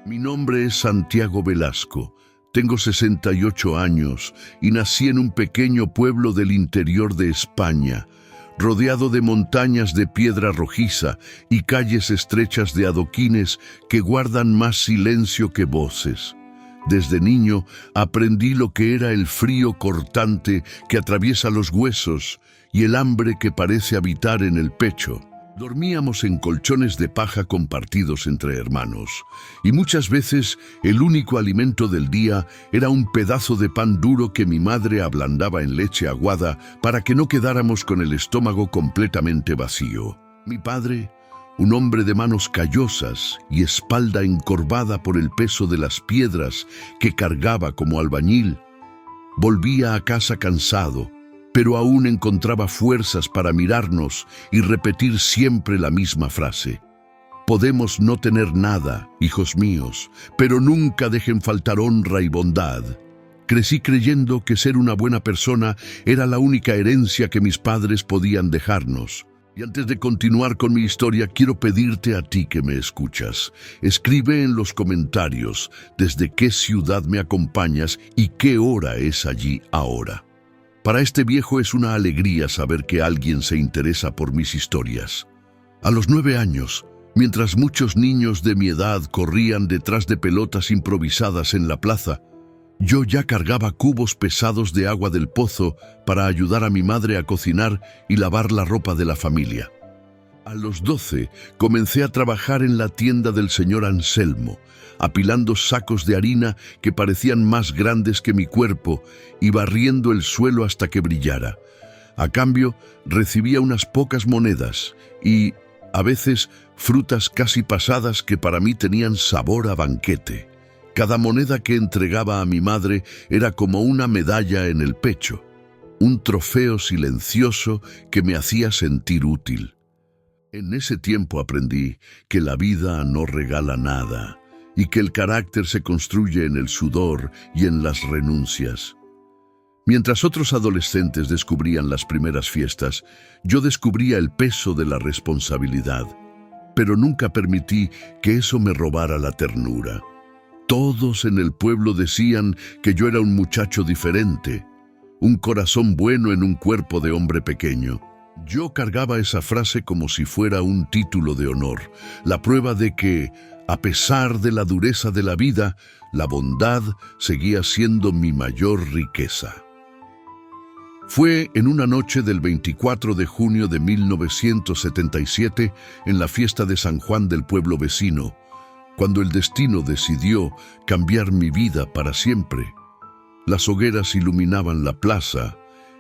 Mi nombre es Santiago Velasco. Tengo 68 años y nací en un pequeño pueblo del interior de España, rodeado de montañas de piedra rojiza y calles estrechas de adoquines que guardan más silencio que voces. Desde niño aprendí lo que era el frío cortante que atraviesa los huesos y el hambre que parece habitar en el pecho. Dormíamos en colchones de paja compartidos entre hermanos, y muchas veces el único alimento del día era un pedazo de pan duro que mi madre ablandaba en leche aguada para que no quedáramos con el estómago completamente vacío. Mi padre, un hombre de manos callosas y espalda encorvada por el peso de las piedras que cargaba como albañil, volvía a casa cansado, pero aún encontraba fuerzas para mirarnos y repetir siempre la misma frase. Podemos no tener nada, hijos míos, pero nunca dejen faltar honra y bondad. Crecí creyendo que ser una buena persona era la única herencia que mis padres podían dejarnos. Y antes de continuar con mi historia, quiero pedirte a ti que me escuchas. Escribe en los comentarios desde qué ciudad me acompañas y qué hora es allí ahora. Para este viejo es una alegría saber que alguien se interesa por mis historias. A los 9 años, mientras muchos niños de mi edad corrían detrás de pelotas improvisadas en la plaza, yo ya cargaba cubos pesados de agua del pozo para ayudar a mi madre a cocinar y lavar la ropa de la familia. A los 12 comencé a trabajar en la tienda del señor Anselmo, apilando sacos de harina que parecían más grandes que mi cuerpo y barriendo el suelo hasta que brillara. A cambio, recibía unas pocas monedas y, a veces, frutas casi pasadas que para mí tenían sabor a banquete. Cada moneda que entregaba a mi madre era como una medalla en el pecho, un trofeo silencioso que me hacía sentir útil. En ese tiempo aprendí que la vida no regala nada y que el carácter se construye en el sudor y en las renuncias. Mientras otros adolescentes descubrían las primeras fiestas, yo descubría el peso de la responsabilidad, pero nunca permití que eso me robara la ternura. Todos en el pueblo decían que yo era un muchacho diferente, un corazón bueno en un cuerpo de hombre pequeño. Yo cargaba esa frase como si fuera un título de honor, la prueba de que, a pesar de la dureza de la vida, la bondad seguía siendo mi mayor riqueza. Fue en una noche del 24 de junio de 1977, en la fiesta de San Juan del pueblo vecino, cuando el destino decidió cambiar mi vida para siempre. Las hogueras iluminaban la plaza,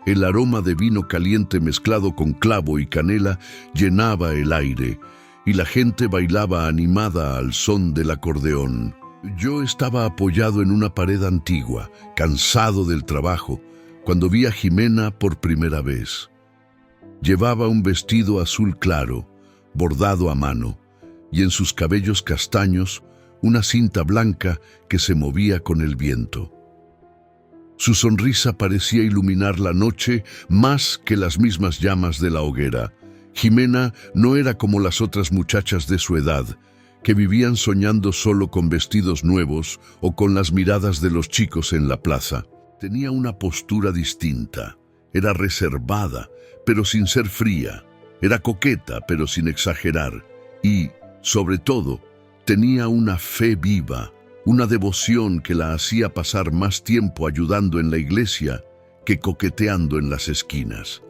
el aroma de vino caliente mezclado con clavo y canela llenaba el aire, y la gente bailaba animada al son del acordeón. Yo estaba apoyado en una pared antigua, cansado del trabajo, cuando vi a Jimena por primera vez. Llevaba un vestido azul claro, bordado a mano, y en sus cabellos castaños una cinta blanca que se movía con el viento. Su sonrisa parecía iluminar la noche más que las mismas llamas de la hoguera. Jimena no era como las otras muchachas de su edad, que vivían soñando solo con vestidos nuevos o con las miradas de los chicos en la plaza. Tenía una postura distinta. Era reservada, pero sin ser fría. Era coqueta, pero sin exagerar. Y, sobre todo, tenía una fe viva, una devoción que la hacía pasar más tiempo ayudando en la iglesia que coqueteando en las esquinas.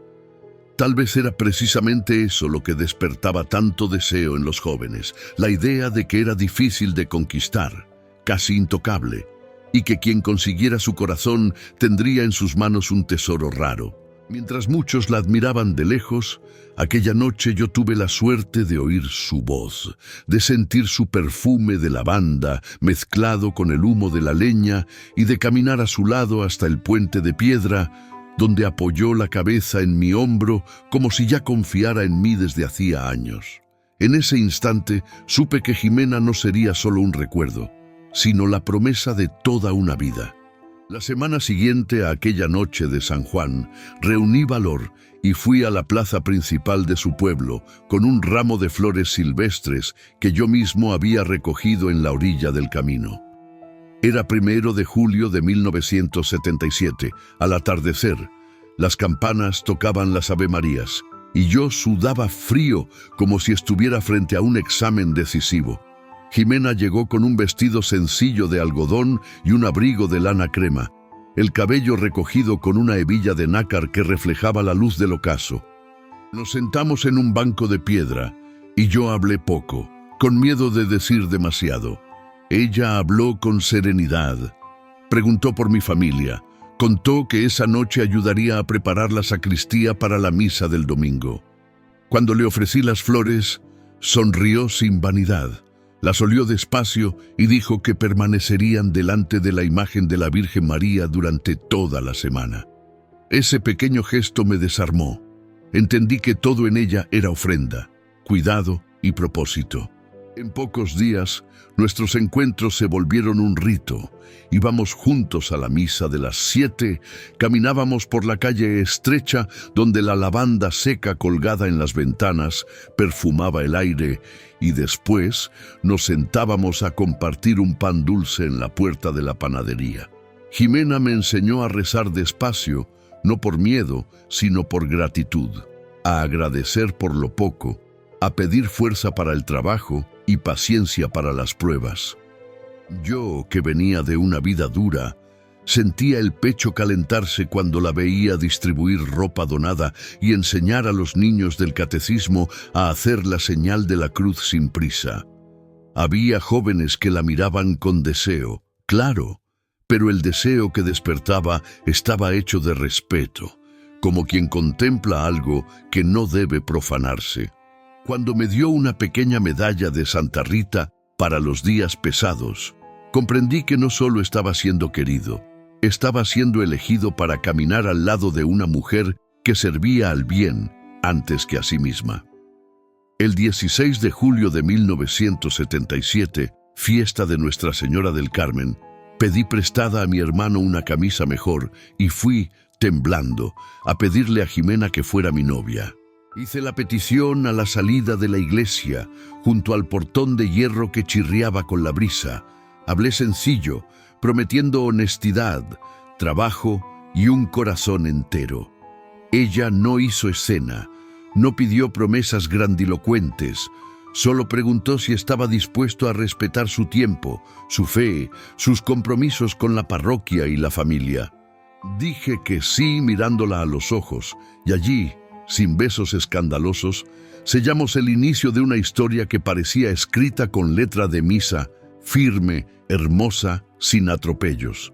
Tal vez era precisamente eso lo que despertaba tanto deseo en los jóvenes, la idea de que era difícil de conquistar, casi intocable, y que quien consiguiera su corazón tendría en sus manos un tesoro raro. Mientras muchos la admiraban de lejos, aquella noche yo tuve la suerte de oír su voz, de sentir su perfume de lavanda mezclado con el humo de la leña y de caminar a su lado hasta el puente de piedra, donde apoyó la cabeza en mi hombro como si ya confiara en mí desde hacía años. En ese instante supe que Jimena no sería solo un recuerdo, sino la promesa de toda una vida. La semana siguiente a aquella noche de San Juan, reuní valor y fui a la plaza principal de su pueblo con un ramo de flores silvestres que yo mismo había recogido en la orilla del camino. Era 1 de julio de 1977, al atardecer. Las campanas tocaban las avemarías y yo sudaba frío como si estuviera frente a un examen decisivo. Jimena llegó con un vestido sencillo de algodón y un abrigo de lana crema, el cabello recogido con una hebilla de nácar que reflejaba la luz del ocaso. Nos sentamos en un banco de piedra y yo hablé poco, con miedo de decir demasiado. Ella habló con serenidad, preguntó por mi familia, contó que esa noche ayudaría a preparar la sacristía para la misa del domingo. Cuando le ofrecí las flores, sonrió sin vanidad. Las olió despacio y dijo que permanecerían delante de la imagen de la Virgen María durante toda la semana. Ese pequeño gesto me desarmó. Entendí que todo en ella era ofrenda, cuidado y propósito. En pocos días, nuestros encuentros se volvieron un rito. Íbamos juntos a la misa de las 7, caminábamos por la calle estrecha donde la lavanda seca colgada en las ventanas perfumaba el aire y después nos sentábamos a compartir un pan dulce en la puerta de la panadería. Jimena me enseñó a rezar despacio, no por miedo, sino por gratitud, a agradecer por lo poco, a pedir fuerza para el trabajo y paciencia para las pruebas. Yo, que venía de una vida dura, sentía el pecho calentarse cuando la veía distribuir ropa donada y enseñar a los niños del catecismo a hacer la señal de la cruz sin prisa. Había jóvenes que la miraban con deseo, claro, pero el deseo que despertaba estaba hecho de respeto, como quien contempla algo que no debe profanarse. Cuando me dio una pequeña medalla de Santa Rita para los días pesados, comprendí que no solo estaba siendo querido, estaba siendo elegido para caminar al lado de una mujer que servía al bien antes que a sí misma. El 16 de julio de 1977, fiesta de Nuestra Señora del Carmen, pedí prestada a mi hermano una camisa mejor y fui, temblando, a pedirle a Jimena que fuera mi novia. Hice la petición a la salida de la iglesia, junto al portón de hierro que chirriaba con la brisa. Hablé sencillo, prometiendo honestidad, trabajo y un corazón entero. Ella no hizo escena, no pidió promesas grandilocuentes, solo preguntó si estaba dispuesto a respetar su tiempo, su fe, sus compromisos con la parroquia y la familia. Dije que sí mirándola a los ojos, y allí, sin besos escandalosos, sellamos el inicio de una historia que parecía escrita con letra de misa, firme, hermosa, sin atropellos.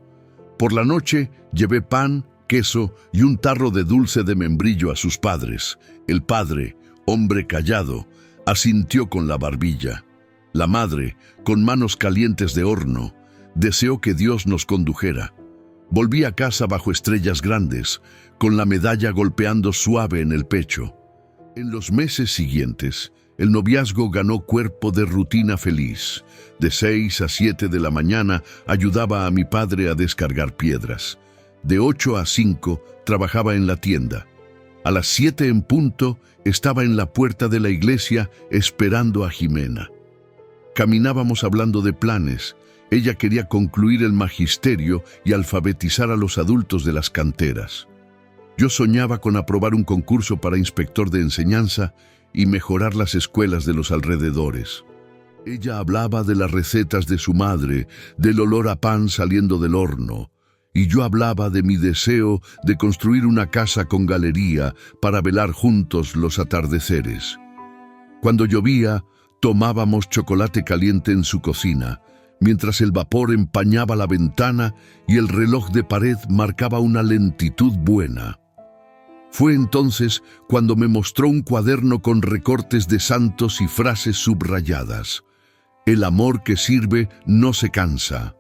Por la noche llevé pan, queso y un tarro de dulce de membrillo a sus padres. El padre, hombre callado, asintió con la barbilla. La madre, con manos calientes de horno, deseó que Dios nos condujera. Volví a casa bajo estrellas grandes, con la medalla golpeando suave en el pecho. En los meses siguientes, el noviazgo ganó cuerpo de rutina feliz. De 6 a 7 de la mañana ayudaba a mi padre a descargar piedras. De 8 a 5 trabajaba en la tienda. A las 7 en punto estaba en la puerta de la iglesia esperando a Jimena. Caminábamos hablando de planes. Ella quería concluir el magisterio y alfabetizar a los adultos de las canteras. Yo soñaba con aprobar un concurso para inspector de enseñanza y mejorar las escuelas de los alrededores. Ella hablaba de las recetas de su madre, del olor a pan saliendo del horno, y yo hablaba de mi deseo de construir una casa con galería para velar juntos los atardeceres. Cuando llovía, tomábamos chocolate caliente en su cocina, mientras el vapor empañaba la ventana y el reloj de pared marcaba una lentitud buena. Fue entonces cuando me mostró un cuaderno con recortes de santos y frases subrayadas. El amor que sirve no se cansa.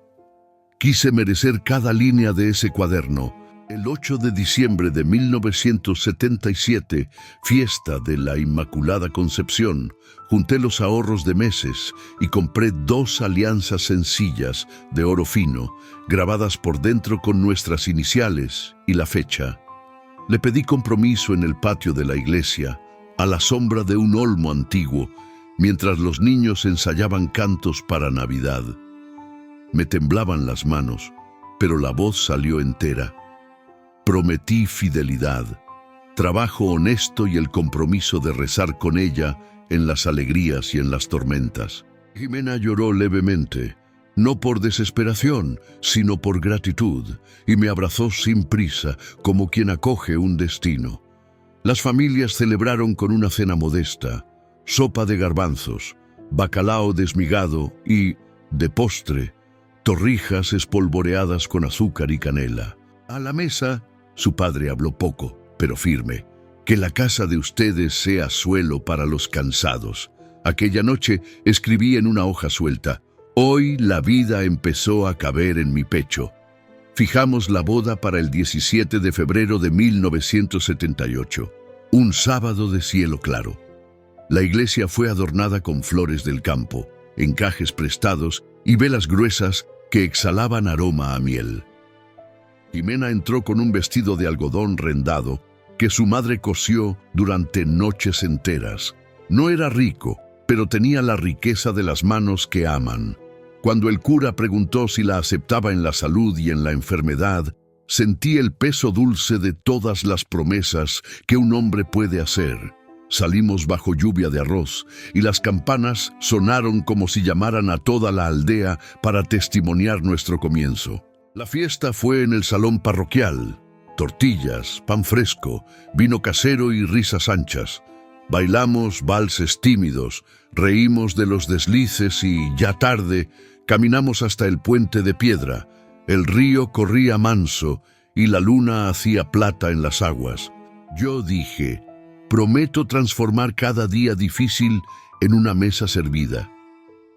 Quise merecer cada línea de ese cuaderno. El 8 de diciembre de 1977, fiesta de la Inmaculada Concepción, junté los ahorros de meses y compré 2 alianzas sencillas de oro fino, grabadas por dentro con nuestras iniciales y la fecha. Le pedí compromiso en el patio de la iglesia, a la sombra de un olmo antiguo, mientras los niños ensayaban cantos para Navidad. Me temblaban las manos, pero la voz salió entera. Prometí fidelidad, trabajo honesto y el compromiso de rezar con ella en las alegrías y en las tormentas. Jimena lloró levemente, no por desesperación, sino por gratitud, y me abrazó sin prisa, como quien acoge un destino. Las familias celebraron con una cena modesta, sopa de garbanzos, bacalao desmigado y, de postre, torrijas espolvoreadas con azúcar y canela. A la mesa, su padre habló poco, pero firme. Que la casa de ustedes sea suelo para los cansados. Aquella noche escribí en una hoja suelta: hoy la vida empezó a caber en mi pecho. Fijamos la boda para el 17 de febrero de 1978, un sábado de cielo claro. La iglesia fue adornada con flores del campo, encajes prestados y velas gruesas que exhalaban aroma a miel. Jimena entró con un vestido de algodón rendado que su madre cosió durante noches enteras. No era rico, pero tenía la riqueza de las manos que aman. Cuando el cura preguntó si la aceptaba en la salud y en la enfermedad, sentí el peso dulce de todas las promesas que un hombre puede hacer. Salimos bajo lluvia de arroz y las campanas sonaron como si llamaran a toda la aldea para testimoniar nuestro comienzo. La fiesta fue en el salón parroquial. Tortillas, pan fresco, vino casero y risas anchas. Bailamos valses tímidos, reímos de los deslices y, ya tarde, caminamos hasta el puente de piedra. El río corría manso y la luna hacía plata en las aguas. Yo dije: prometo transformar cada día difícil en una mesa servida.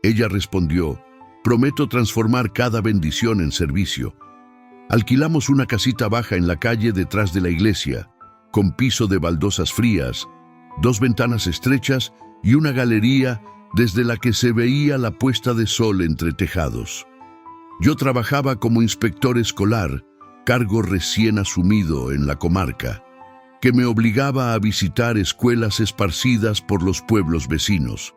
Ella respondió: prometo transformar cada bendición en servicio. Alquilamos una casita baja en la calle detrás de la iglesia, con piso de baldosas frías, 2 ventanas estrechas y una galería desde la que se veía la puesta de sol entre tejados. Yo trabajaba como inspector escolar, cargo recién asumido en la comarca, que me obligaba a visitar escuelas esparcidas por los pueblos vecinos.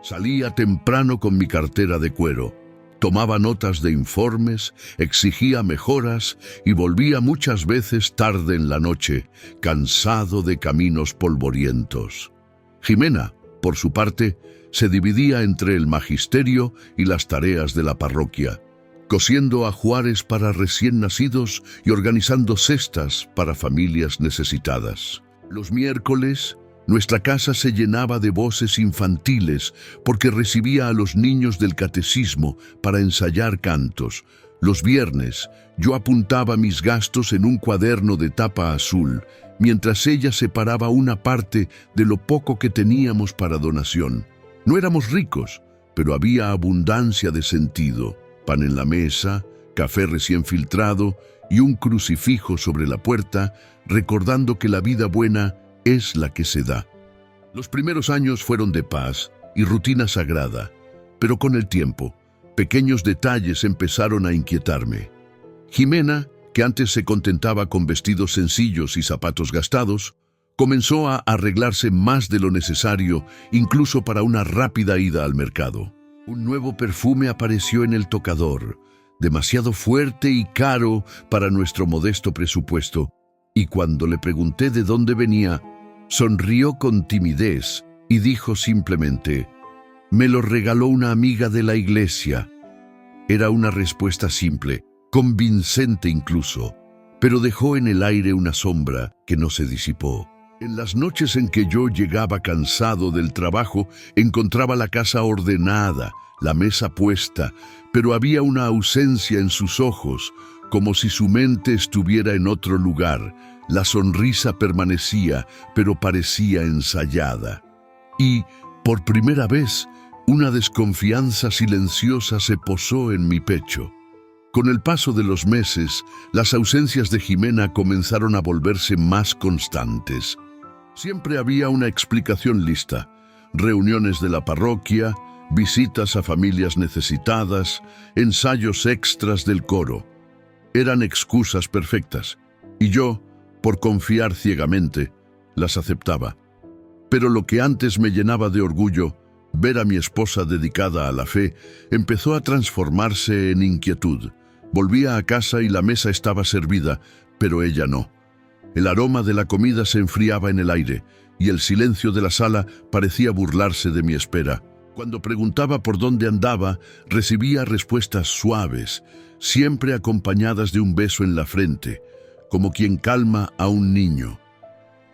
Salía temprano con mi cartera de cuero, tomaba notas de informes, exigía mejoras y volvía muchas veces tarde en la noche, cansado de caminos polvorientos. Jimena, por su parte, se dividía entre el magisterio y las tareas de la parroquia, cosiendo ajuares para recién nacidos y organizando cestas para familias necesitadas. Los miércoles, nuestra casa se llenaba de voces infantiles porque recibía a los niños del catecismo para ensayar cantos. Los viernes, yo apuntaba mis gastos en un cuaderno de tapa azul, mientras ella separaba una parte de lo poco que teníamos para donación. No éramos ricos, pero había abundancia de sentido: pan en la mesa, café recién filtrado y un crucifijo sobre la puerta, recordando que la vida buena es la que se da. Los primeros años fueron de paz y rutina sagrada, pero con el tiempo, pequeños detalles empezaron a inquietarme. Jimena, que antes se contentaba con vestidos sencillos y zapatos gastados, comenzó a arreglarse más de lo necesario, incluso para una rápida ida al mercado. Un nuevo perfume apareció en el tocador, demasiado fuerte y caro para nuestro modesto presupuesto, y cuando le pregunté de dónde venía, sonrió con timidez y dijo simplemente: «Me lo regaló una amiga de la iglesia». Era una respuesta simple, convincente incluso, pero dejó en el aire una sombra que no se disipó. En las noches en que yo llegaba cansado del trabajo, encontraba la casa ordenada, la mesa puesta, pero había una ausencia en sus ojos, como si su mente estuviera en otro lugar. La sonrisa permanecía, pero parecía ensayada. Y, por primera vez, una desconfianza silenciosa se posó en mi pecho. Con el paso de los meses, las ausencias de Jimena comenzaron a volverse más constantes. Siempre había una explicación lista: reuniones de la parroquia, visitas a familias necesitadas, ensayos extras del coro. Eran excusas perfectas, y yo, Por confiar ciegamente, las aceptaba. Pero lo que antes me llenaba de orgullo, ver a mi esposa dedicada a la fe, empezó a transformarse en inquietud. Volvía a casa y la mesa estaba servida, pero ella no. El aroma de la comida se enfriaba en el aire y el silencio de la sala parecía burlarse de mi espera. Cuando preguntaba por dónde andaba, recibía respuestas suaves, siempre acompañadas de un beso en la frente, como quien calma a un niño.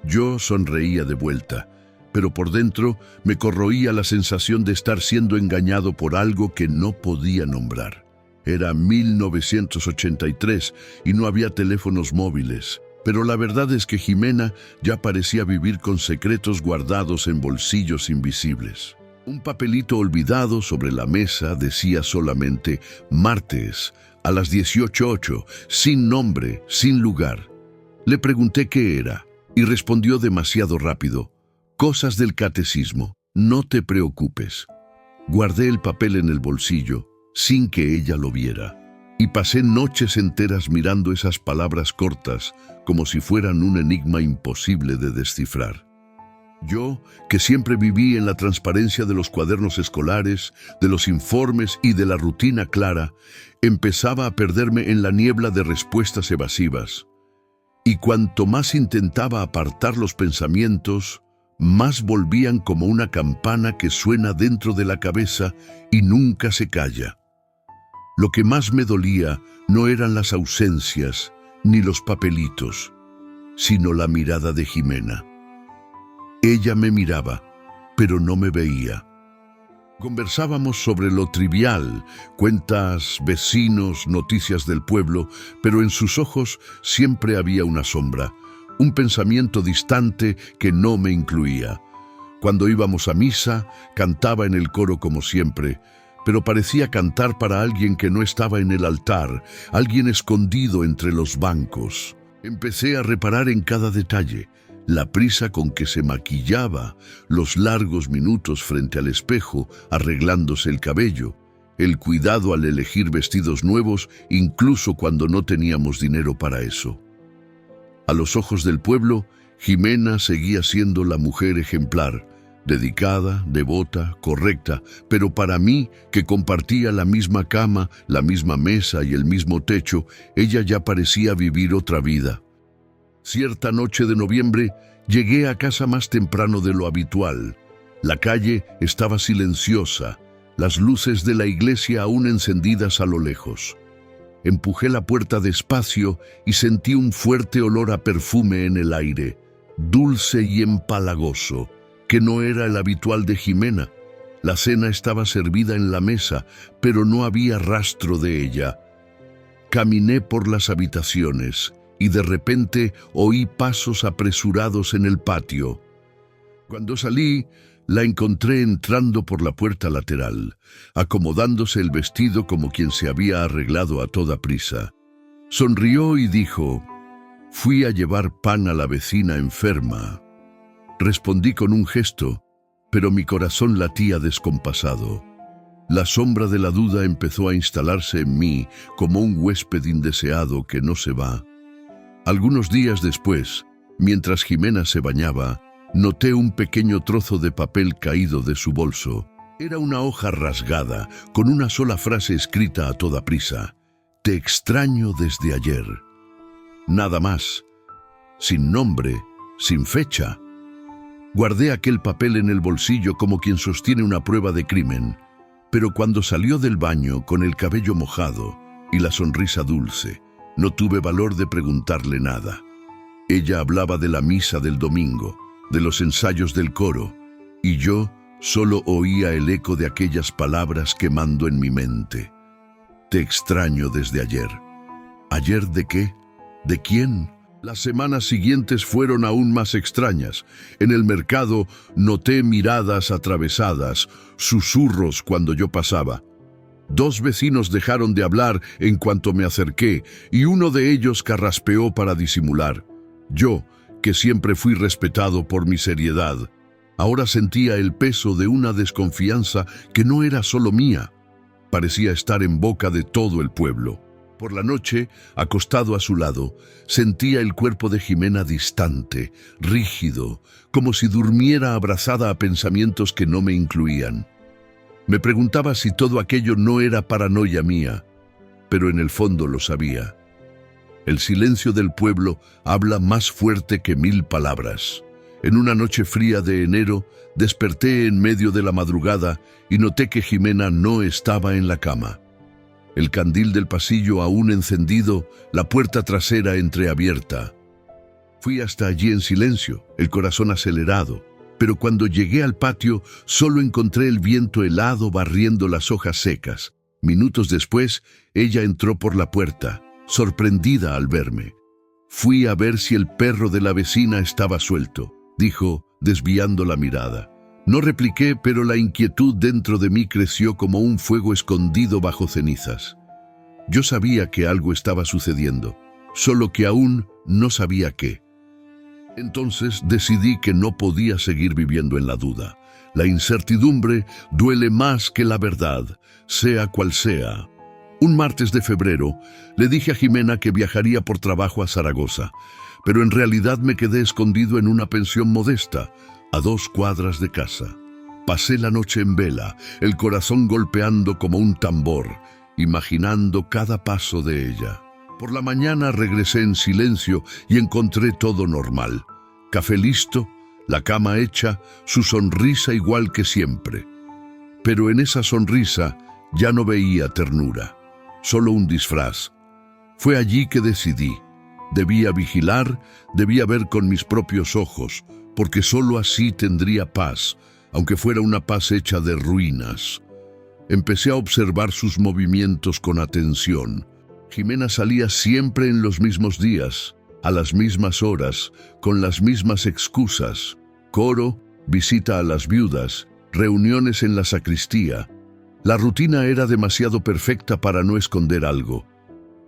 Yo sonreía de vuelta, pero por dentro me corroía la sensación de estar siendo engañado por algo que no podía nombrar. Era 1983 y no había teléfonos móviles, pero la verdad es que Jimena ya parecía vivir con secretos guardados en bolsillos invisibles. Un papelito olvidado sobre la mesa decía solamente martes a las 18:08, sin nombre, sin lugar. Le pregunté qué era y respondió demasiado rápido: cosas del catecismo, no te preocupes. Guardé el papel en el bolsillo sin que ella lo viera y pasé noches enteras mirando esas palabras cortas como si fueran un enigma imposible de descifrar. Yo, que siempre viví en la transparencia de los cuadernos escolares, de los informes y de la rutina clara, empezaba a perderme en la niebla de respuestas evasivas. Y cuanto más intentaba apartar los pensamientos, más volvían como una campana que suena dentro de la cabeza y nunca se calla. Lo que más me dolía no eran las ausencias ni los papelitos, sino la mirada de Jimena. Ella me miraba, pero no me veía. Conversábamos sobre lo trivial, cuentas, vecinos, noticias del pueblo, pero en sus ojos siempre había una sombra, un pensamiento distante que no me incluía. Cuando íbamos a misa, cantaba en el coro como siempre, pero parecía cantar para alguien que no estaba en el altar, alguien escondido entre los bancos. Empecé a reparar en cada detalle: la prisa con que se maquillaba, los largos minutos frente al espejo arreglándose el cabello, el cuidado al elegir vestidos nuevos incluso cuando no teníamos dinero para eso. A los ojos del pueblo, Jimena seguía siendo la mujer ejemplar, dedicada, devota, correcta, pero para mí, que compartía la misma cama, la misma mesa y el mismo techo, ella ya parecía vivir otra vida. Cierta noche de noviembre, llegué a casa más temprano de lo habitual. La calle estaba silenciosa, las luces de la iglesia aún encendidas a lo lejos. Empujé la puerta despacio y sentí un fuerte olor a perfume en el aire, dulce y empalagoso, que no era el habitual de Jimena. La cena estaba servida en la mesa, pero no había rastro de ella. Caminé por las habitaciones y de repente oí pasos apresurados en el patio. Cuando salí, la encontré entrando por la puerta lateral, acomodándose el vestido como quien se había arreglado a toda prisa. Sonrió y dijo: «Fui a llevar pan a la vecina enferma». Respondí con un gesto, pero mi corazón latía descompasado. La sombra de la duda empezó a instalarse en mí como un huésped indeseado que no se va. Algunos días después, mientras Jimena se bañaba, noté un pequeño trozo de papel caído de su bolso. Era una hoja rasgada, con una sola frase escrita a toda prisa: «Te extraño desde ayer». Nada más, sin nombre, sin fecha. Guardé aquel papel en el bolsillo como quien sostiene una prueba de crimen, pero cuando salió del baño con el cabello mojado y la sonrisa dulce, no tuve valor de preguntarle nada. Ella hablaba de la misa del domingo, de los ensayos del coro, y yo solo oía el eco de aquellas palabras quemando en mi mente. Te extraño desde ayer. ¿Ayer de qué? ¿De quién? Las semanas siguientes fueron aún más extrañas. En el mercado noté miradas atravesadas, susurros cuando yo pasaba. 2 vecinos dejaron de hablar en cuanto me acerqué y uno de ellos carraspeó para disimular. Yo, que siempre fui respetado por mi seriedad, ahora sentía el peso de una desconfianza que no era solo mía. Parecía estar en boca de todo el pueblo. Por la noche, acostado a su lado, sentía el cuerpo de Jimena distante, rígido, como si durmiera abrazada a pensamientos que no me incluían. Me preguntaba si todo aquello no era paranoia mía, pero en el fondo lo sabía. El silencio del pueblo habla más fuerte que 1000 palabras. En una noche fría de enero, desperté en medio de la madrugada y noté que Jimena no estaba en la cama. El candil del pasillo aún encendido, la puerta trasera entreabierta. Fui hasta allí en silencio, el corazón acelerado, pero cuando llegué al patio solo encontré el viento helado barriendo las hojas secas. Minutos después, ella entró por la puerta, sorprendida al verme. Fui a ver si el perro de la vecina estaba suelto, dijo, desviando la mirada. No repliqué, pero la inquietud dentro de mí creció como un fuego escondido bajo cenizas. Yo sabía que algo estaba sucediendo, solo que aún no sabía qué. Entonces decidí que no podía seguir viviendo en la duda. La incertidumbre duele más que la verdad, sea cual sea. Un martes de febrero le dije a Jimena que viajaría por trabajo a Zaragoza, pero en realidad me quedé escondido en una pensión modesta, a 2 cuadras de casa. Pasé la noche en vela, el corazón golpeando como un tambor, imaginando cada paso de ella. Por la mañana regresé en silencio y encontré todo normal. Café listo, la cama hecha, su sonrisa igual que siempre. Pero en esa sonrisa ya no veía ternura, solo un disfraz. Fue allí que decidí. Debía vigilar, debía ver con mis propios ojos, porque solo así tendría paz, aunque fuera una paz hecha de ruinas. Empecé a observar sus movimientos con atención. Jimena salía siempre en los mismos días, a las mismas horas, con las mismas excusas: coro, visita a las viudas, reuniones en la sacristía. La rutina era demasiado perfecta para no esconder algo.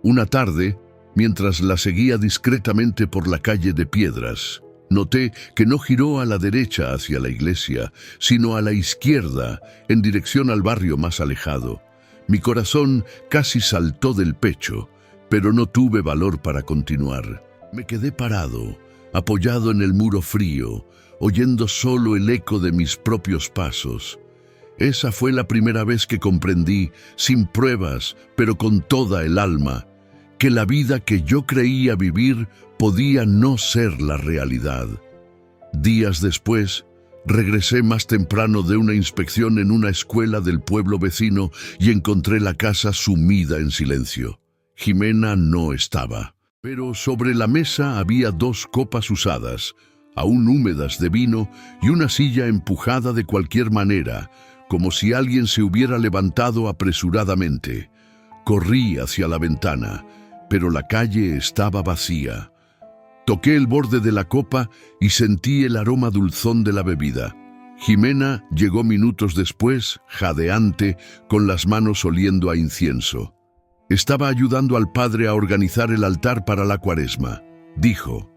Una tarde, mientras la seguía discretamente por la calle de Piedras, noté que no giró a la derecha hacia la iglesia, sino a la izquierda, en dirección al barrio más alejado. Mi corazón casi saltó del pecho, pero no tuve valor para continuar. Me quedé parado, apoyado en el muro frío, oyendo solo el eco de mis propios pasos. Esa fue la primera vez que comprendí, sin pruebas, pero con toda el alma, que la vida que yo creía vivir podía no ser la realidad. Días después, regresé más temprano de una inspección en una escuela del pueblo vecino y encontré la casa sumida en silencio. Jimena no estaba, pero sobre la mesa había 2 copas usadas, aún húmedas de vino, y una silla empujada de cualquier manera, como si alguien se hubiera levantado apresuradamente. Corrí hacia la ventana, pero la calle estaba vacía. Toqué el borde de la copa y sentí el aroma dulzón de la bebida. Jimena llegó minutos después, jadeante, con las manos oliendo a incienso. Estaba ayudando al padre a organizar el altar para la Cuaresma, dijo.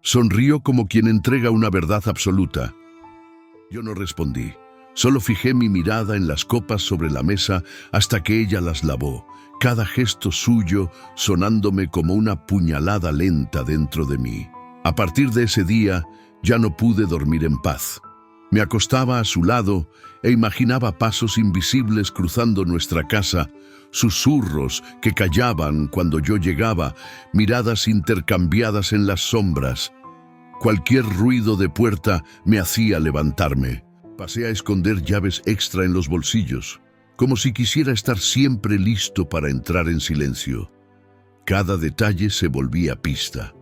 Sonrió como quien entrega una verdad absoluta. Yo no respondí. Solo fijé mi mirada en las copas sobre la mesa hasta que ella las lavó, cada gesto suyo sonándome como una puñalada lenta dentro de mí. A partir de ese día, ya no pude dormir en paz. Me acostaba a su lado e imaginaba pasos invisibles cruzando nuestra casa, susurros que callaban cuando yo llegaba, miradas intercambiadas en las sombras. Cualquier ruido de puerta me hacía levantarme. Pasé a esconder llaves extra en los bolsillos, como si quisiera estar siempre listo para entrar en silencio. Cada detalle se volvía pista.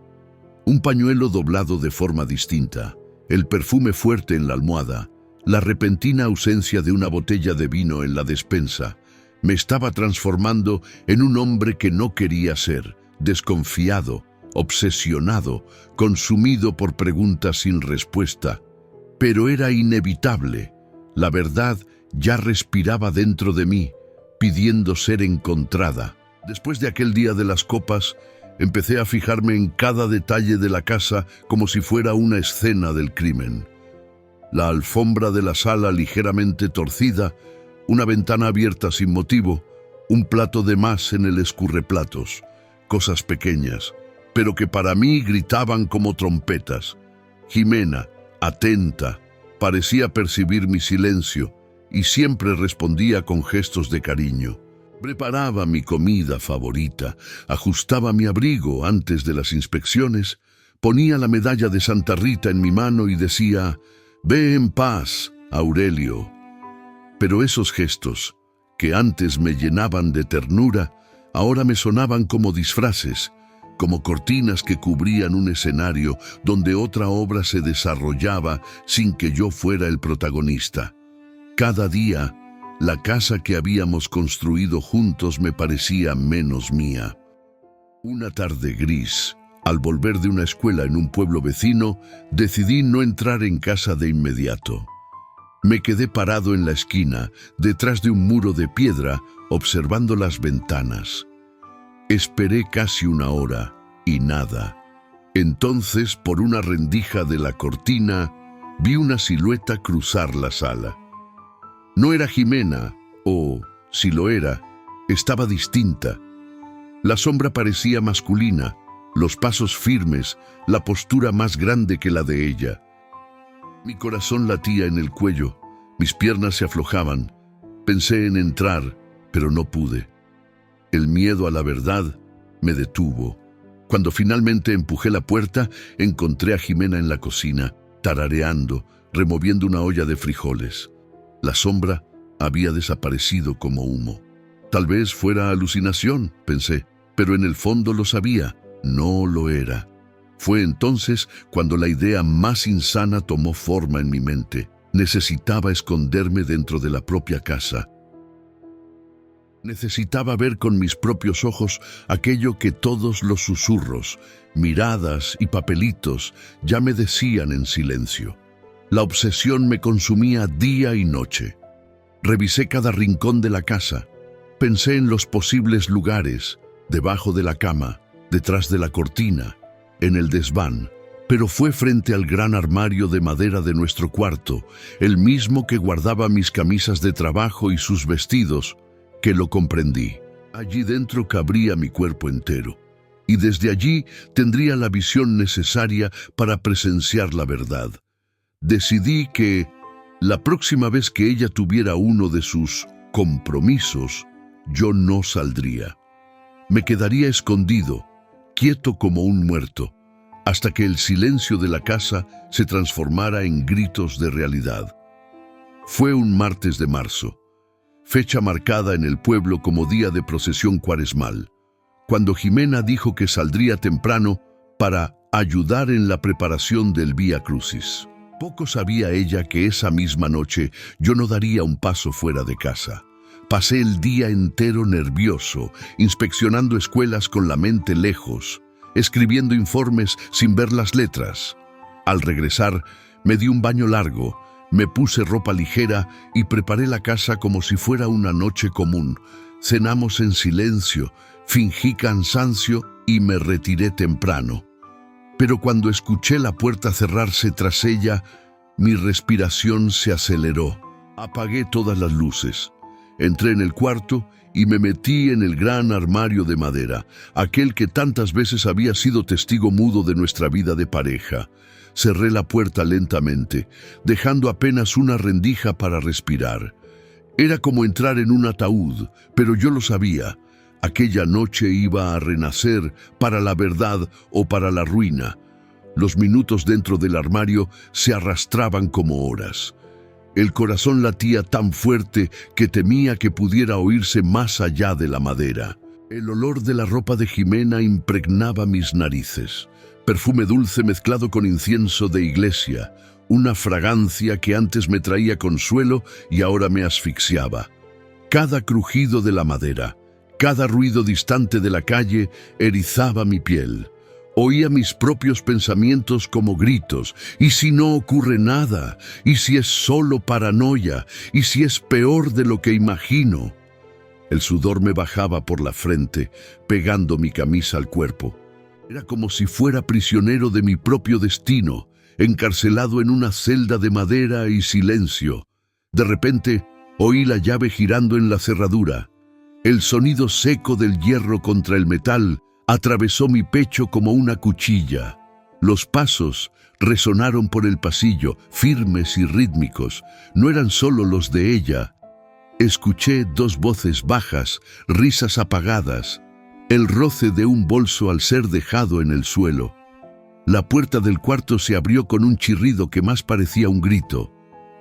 Un pañuelo doblado de forma distinta, el perfume fuerte en la almohada, la repentina ausencia de una botella de vino en la despensa, me estaba transformando en un hombre que no quería ser, desconfiado, obsesionado, consumido por preguntas sin respuesta. Pero era inevitable. La verdad ya respiraba dentro de mí, pidiendo ser encontrada. Después de aquel día de las copas, empecé a fijarme en cada detalle de la casa como si fuera una escena del crimen. La alfombra de la sala ligeramente torcida, una ventana abierta sin motivo, un plato de más en el escurreplatos, cosas pequeñas, pero que para mí gritaban como trompetas. Jimena, atenta, parecía percibir mi silencio y siempre respondía con gestos de cariño. Preparaba mi comida favorita, ajustaba mi abrigo antes de las inspecciones, ponía la medalla de Santa Rita en mi mano y decía: «Ve en paz, Aurelio». Pero esos gestos, que antes me llenaban de ternura, ahora me sonaban como disfraces, como cortinas que cubrían un escenario donde otra obra se desarrollaba sin que yo fuera el protagonista. Cada día, la casa que habíamos construido juntos me parecía menos mía. Una tarde gris, al volver de una escuela en un pueblo vecino, decidí no entrar en casa de inmediato. Me quedé parado en la esquina, detrás de un muro de piedra, observando las ventanas. Esperé casi una hora y nada. Entonces, por una rendija de la cortina, vi una silueta cruzar la sala. No era Jimena, o, si lo era, estaba distinta. La sombra parecía masculina, los pasos firmes, la postura más grande que la de ella. Mi corazón latía en el cuello, mis piernas se aflojaban. Pensé en entrar, pero no pude. El miedo a la verdad me detuvo. Cuando finalmente empujé la puerta, encontré a Jimena en la cocina, tarareando, removiendo una olla de frijoles. La sombra había desaparecido como humo. Tal vez fuera alucinación, pensé, pero en el fondo lo sabía, no lo era. Fue entonces cuando la idea más insana tomó forma en mi mente. Necesitaba esconderme dentro de la propia casa. Necesitaba ver con mis propios ojos aquello que todos los susurros, miradas y papelitos ya me decían en silencio. La obsesión me consumía día y noche. Revisé cada rincón de la casa. Pensé en los posibles lugares, debajo de la cama, detrás de la cortina, en el desván, pero fue frente al gran armario de madera de nuestro cuarto, el mismo que guardaba mis camisas de trabajo y sus vestidos, que lo comprendí. Allí dentro cabría mi cuerpo entero, y desde allí tendría la visión necesaria para presenciar la verdad. Decidí que, la próxima vez que ella tuviera uno de sus compromisos, yo no saldría. Me quedaría escondido, quieto como un muerto, hasta que el silencio de la casa se transformara en gritos de realidad. Fue un martes de marzo, fecha marcada en el pueblo como día de procesión cuaresmal, cuando Jimena dijo que saldría temprano para ayudar en la preparación del Vía Crucis. Poco sabía ella que esa misma noche yo no daría un paso fuera de casa. Pasé el día entero nervioso, inspeccionando escuelas con la mente lejos, escribiendo informes sin ver las letras. Al regresar, me di un baño largo, me puse ropa ligera y preparé la casa como si fuera una noche común. Cenamos en silencio, fingí cansancio y me retiré temprano. Pero cuando escuché la puerta cerrarse tras ella, mi respiración se aceleró. Apagué todas las luces. Entré en el cuarto y me metí en el gran armario de madera, aquel que tantas veces había sido testigo mudo de nuestra vida de pareja. Cerré la puerta lentamente, dejando apenas una rendija para respirar. Era como entrar en un ataúd, pero yo lo sabía. Aquella noche iba a renacer para la verdad o para la ruina. Los minutos dentro del armario se arrastraban como horas. El corazón latía tan fuerte que temía que pudiera oírse más allá de la madera. El olor de la ropa de Jimena impregnaba mis narices. Perfume dulce mezclado con incienso de iglesia, una fragancia que antes me traía consuelo y ahora me asfixiaba. Cada crujido de la madera, cada ruido distante de la calle erizaba mi piel. Oía mis propios pensamientos como gritos. ¿Y si no ocurre nada? ¿Y si es solo paranoia? ¿Y si es peor de lo que imagino? El sudor me bajaba por la frente, pegando mi camisa al cuerpo. Era como si fuera prisionero de mi propio destino, encarcelado en una celda de madera y silencio. De repente, oí la llave girando en la cerradura. El sonido seco del hierro contra el metal atravesó mi pecho como una cuchilla. Los pasos resonaron por el pasillo, firmes y rítmicos. No eran solo los de ella. Escuché dos voces bajas, risas apagadas, el roce de un bolso al ser dejado en el suelo. La puerta del cuarto se abrió con un chirrido que más parecía un grito.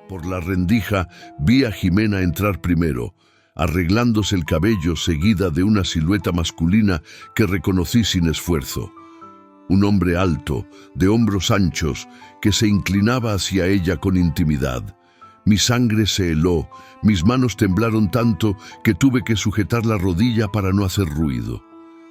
Por la rendija vi a Jimena entrar primero, arreglándose el cabello seguida de una silueta masculina que reconocí sin esfuerzo. Un hombre alto, de hombros anchos, que se inclinaba hacia ella con intimidad. Mi sangre se heló, mis manos temblaron tanto que tuve que sujetar la rodilla para no hacer ruido.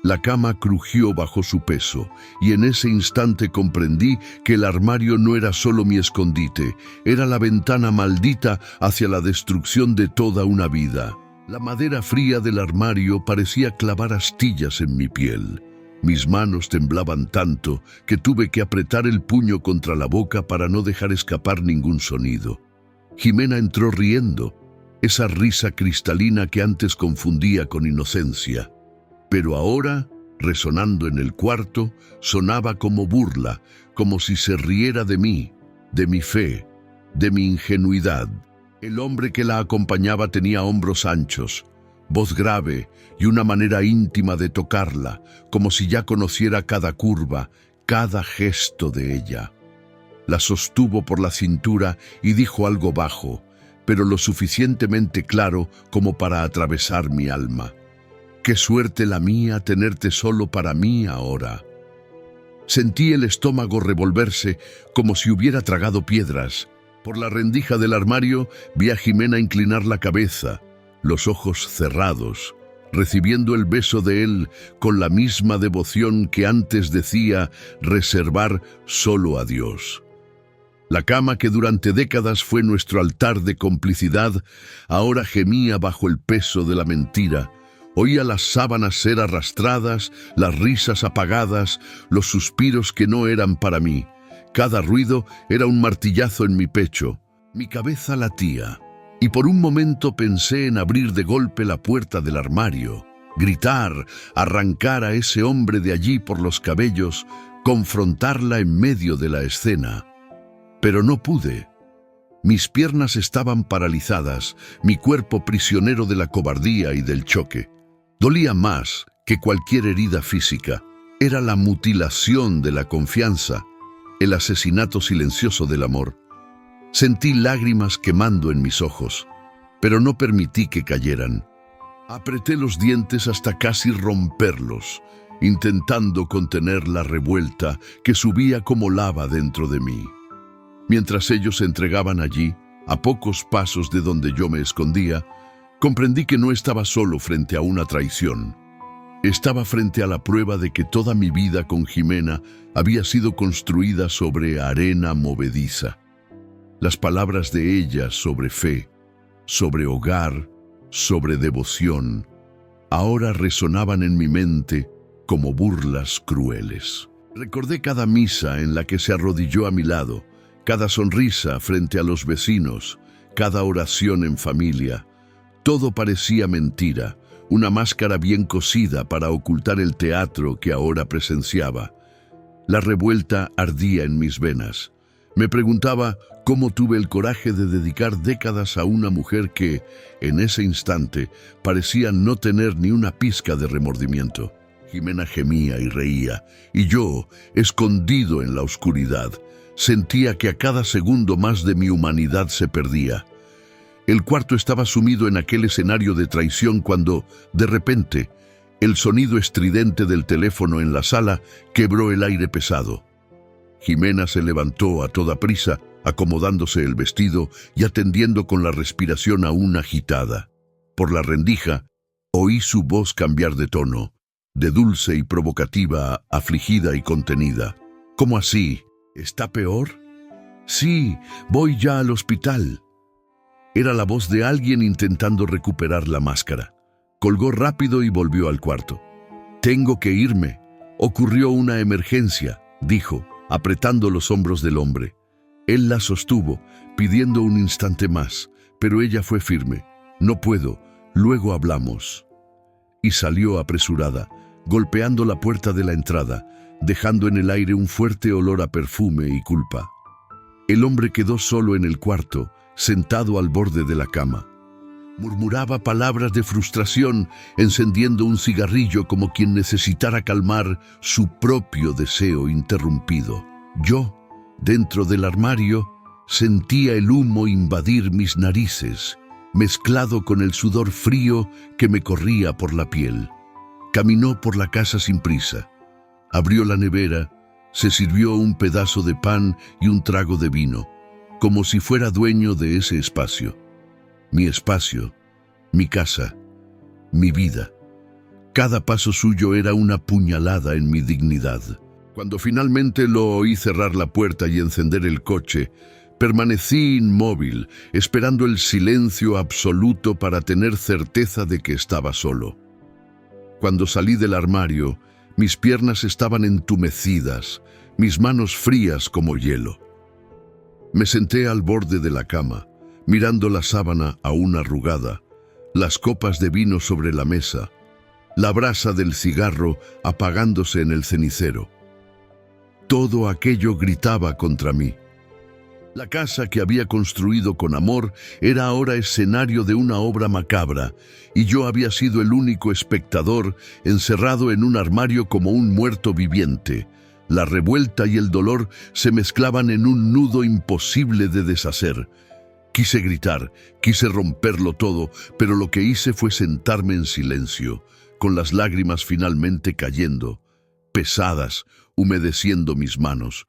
La cama crujió bajo su peso, y en ese instante comprendí que el armario no era solo mi escondite, era la ventana maldita hacia la destrucción de toda una vida. La madera fría del armario parecía clavar astillas en mi piel. Mis manos temblaban tanto que tuve que apretar el puño contra la boca para no dejar escapar ningún sonido. Jimena entró riendo, esa risa cristalina que antes confundía con inocencia. Pero ahora, resonando en el cuarto, sonaba como burla, como si se riera de mí, de mi fe, de mi ingenuidad. El hombre que la acompañaba tenía hombros anchos, voz grave y una manera íntima de tocarla, como si ya conociera cada curva, cada gesto de ella. La sostuvo por la cintura y dijo algo bajo, pero lo suficientemente claro como para atravesar mi alma. Qué suerte la mía tenerte solo para mí ahora. Sentí el estómago revolverse como si hubiera tragado piedras. Por la rendija del armario vi a Jimena inclinar la cabeza, los ojos cerrados, recibiendo el beso de él con la misma devoción que antes decía reservar solo a Dios. La cama que durante décadas fue nuestro altar de complicidad, ahora gemía bajo el peso de la mentira. Oía las sábanas ser arrastradas, las risas apagadas, los suspiros que no eran para mí. Cada ruido era un martillazo en mi pecho. Mi cabeza latía, y por un momento pensé en abrir de golpe la puerta del armario, gritar, arrancar a ese hombre de allí por los cabellos, confrontarla en medio de la escena. Pero no pude. Mis piernas estaban paralizadas, mi cuerpo prisionero de la cobardía y del choque. Dolía más que cualquier herida física. Era la mutilación de la confianza, el asesinato silencioso del amor. Sentí lágrimas quemando en mis ojos, pero no permití que cayeran. Apreté los dientes hasta casi romperlos, intentando contener la revuelta que subía como lava dentro de mí. Mientras ellos se entregaban allí, a pocos pasos de donde yo me escondía, comprendí que no estaba solo frente a una traición. Estaba frente a la prueba de que toda mi vida con Jimena había sido construida sobre arena movediza. Las palabras de ella sobre fe, sobre hogar, sobre devoción, ahora resonaban en mi mente como burlas crueles. Recordé cada misa en la que se arrodilló a mi lado, cada sonrisa frente a los vecinos, cada oración en familia. Todo parecía mentira, una máscara bien cosida para ocultar el teatro que ahora presenciaba. La revuelta ardía en mis venas. Me preguntaba cómo tuve el coraje de dedicar décadas a una mujer que, en ese instante, parecía no tener ni una pizca de remordimiento. Jimena gemía y reía, y yo, escondido en la oscuridad, sentía que a cada segundo más de mi humanidad se perdía. El cuarto estaba sumido en aquel escenario de traición cuando, de repente, el sonido estridente del teléfono en la sala quebró el aire pesado. Jimena se levantó a toda prisa, acomodándose el vestido y atendiendo con la respiración aún agitada. Por la rendija, oí su voz cambiar de tono, de dulce y provocativa a afligida y contenida. ¿Cómo así? ¿Está peor? Sí, voy ya al hospital. Era la voz de alguien intentando recuperar la máscara. Colgó rápido y volvió al cuarto. Tengo que irme. Ocurrió una emergencia, dijo, apretando los hombros del hombre. Él la sostuvo, pidiendo un instante más, pero ella fue firme. No puedo, luego hablamos. y salió apresurada, golpeando la puerta de la entrada, dejando en el aire un fuerte olor a perfume y culpa. El hombre quedó solo en el cuarto, sentado al borde de la cama. Murmuraba palabras de frustración, encendiendo un cigarrillo como quien necesitara calmar su propio deseo interrumpido. Yo, dentro del armario, sentía el humo invadir mis narices, mezclado con el sudor frío que me corría por la piel. Caminó por la casa sin prisa. Abrió la nevera, se sirvió un pedazo de pan y un trago de vino, como si fuera dueño de ese espacio. Mi espacio, mi casa, mi vida. Cada paso suyo era una puñalada en mi dignidad. Cuando finalmente lo oí cerrar la puerta y encender el coche, permanecí inmóvil, esperando el silencio absoluto para tener certeza de que estaba solo. Cuando salí del armario, mis piernas estaban entumecidas, mis manos frías como hielo. Me senté al borde de la cama, mirando la sábana aún arrugada, las copas de vino sobre la mesa, la brasa del cigarro apagándose en el cenicero. Todo aquello gritaba contra mí. La casa que había construido con amor era ahora escenario de una obra macabra, y yo había sido el único espectador, encerrado en un armario como un muerto viviente. La revuelta y el dolor se mezclaban en un nudo imposible de deshacer. Quise gritar, quise romperlo todo, pero lo que hice fue sentarme en silencio, con las lágrimas finalmente cayendo, pesadas, humedeciendo mis manos.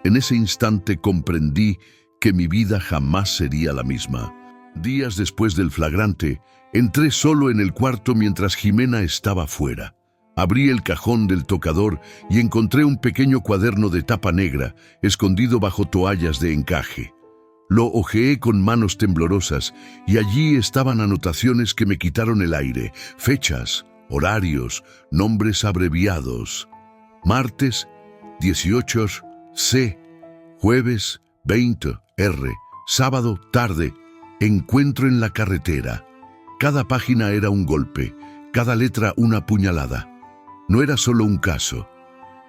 En ese instante comprendí que mi vida jamás sería la misma. Días después del flagrante, entré solo en el cuarto mientras Jimena estaba fuera. Abrí el cajón del tocador y encontré un pequeño cuaderno de tapa negra, escondido bajo toallas de encaje. Lo hojeé con manos temblorosas y allí estaban anotaciones que me quitaron el aire, fechas, horarios, nombres abreviados. Martes, 18 C, jueves, 20 R, sábado, tarde, encuentro en la carretera. Cada página era un golpe, cada letra una puñalada. No era solo un caso,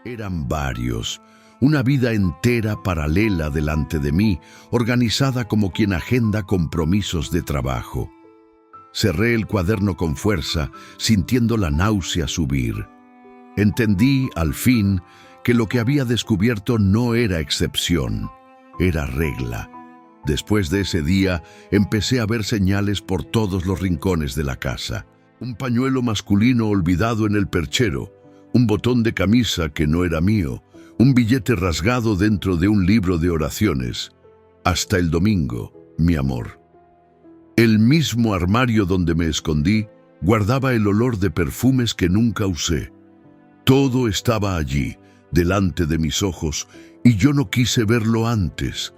eran varios. Una vida entera paralela delante de mí, organizada como quien agenda compromisos de trabajo. Cerré el cuaderno con fuerza, sintiendo la náusea subir. Entendí, al fin, que lo que había descubierto no era excepción, era regla. Después de ese día, empecé a ver señales por todos los rincones de la casa. Un pañuelo masculino olvidado en el perchero, un botón de camisa que no era mío, un billete rasgado dentro de un libro de oraciones. Hasta el domingo, mi amor. El mismo armario donde me escondí guardaba el olor de perfumes que nunca usé. Todo estaba allí, delante de mis ojos, y yo no quise verlo antes.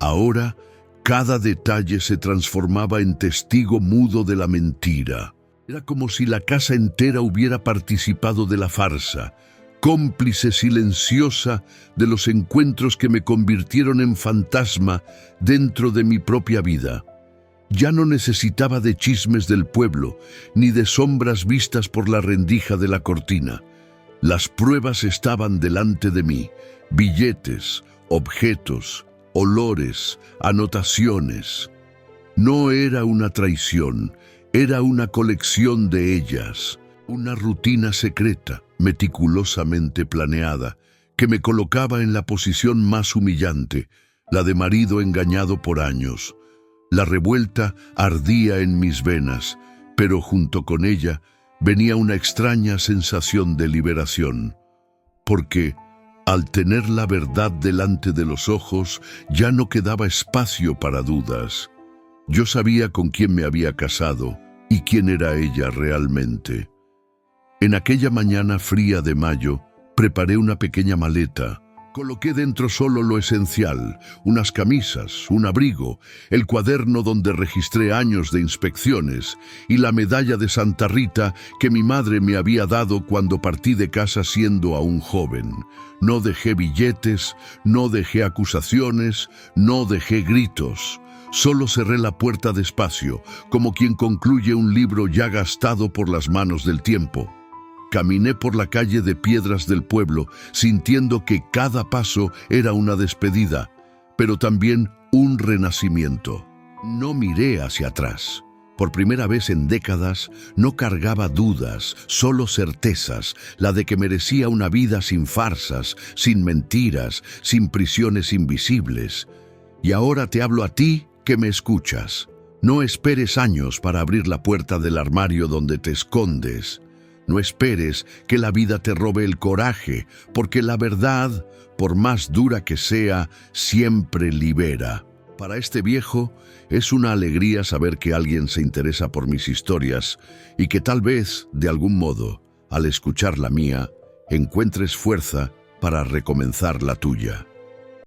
Ahora, cada detalle se transformaba en testigo mudo de la mentira. Era como si la casa entera hubiera participado de la farsa, cómplice silenciosa de los encuentros que me convirtieron en fantasma dentro de mi propia vida. Ya no necesitaba de chismes del pueblo, ni de sombras vistas por la rendija de la cortina. Las pruebas estaban delante de mí, billetes, objetos, olores, anotaciones. No era una traición, era una colección de ellas, una rutina secreta, meticulosamente planeada, que me colocaba en la posición más humillante, la de marido engañado por años. La revuelta ardía en mis venas, pero junto con ella venía una extraña sensación de liberación, porque al tener la verdad delante de los ojos ya no quedaba espacio para dudas. Yo sabía con quién me había casado y quién era ella realmente. En aquella mañana fría de mayo, preparé una pequeña maleta. Coloqué dentro solo lo esencial, unas camisas, un abrigo, el cuaderno donde registré años de inspecciones y la medalla de Santa Rita que mi madre me había dado cuando partí de casa siendo aún joven. No dejé billetes, no dejé acusaciones, no dejé gritos. Solo cerré la puerta despacio, como quien concluye un libro ya gastado por las manos del tiempo. Caminé por la calle de piedras del pueblo, sintiendo que cada paso era una despedida, pero también un renacimiento. No miré hacia atrás. Por primera vez en décadas, no cargaba dudas, solo certezas, la de que merecía una vida sin farsas, sin mentiras, sin prisiones invisibles. Y ahora te hablo a ti que me escuchas. No esperes años para abrir la puerta del armario donde te escondes. No esperes que la vida te robe el coraje, porque la verdad, por más dura que sea, siempre libera. Para este viejo, es una alegría saber que alguien se interesa por mis historias y que tal vez, de algún modo, al escuchar la mía, encuentres fuerza para recomenzar la tuya.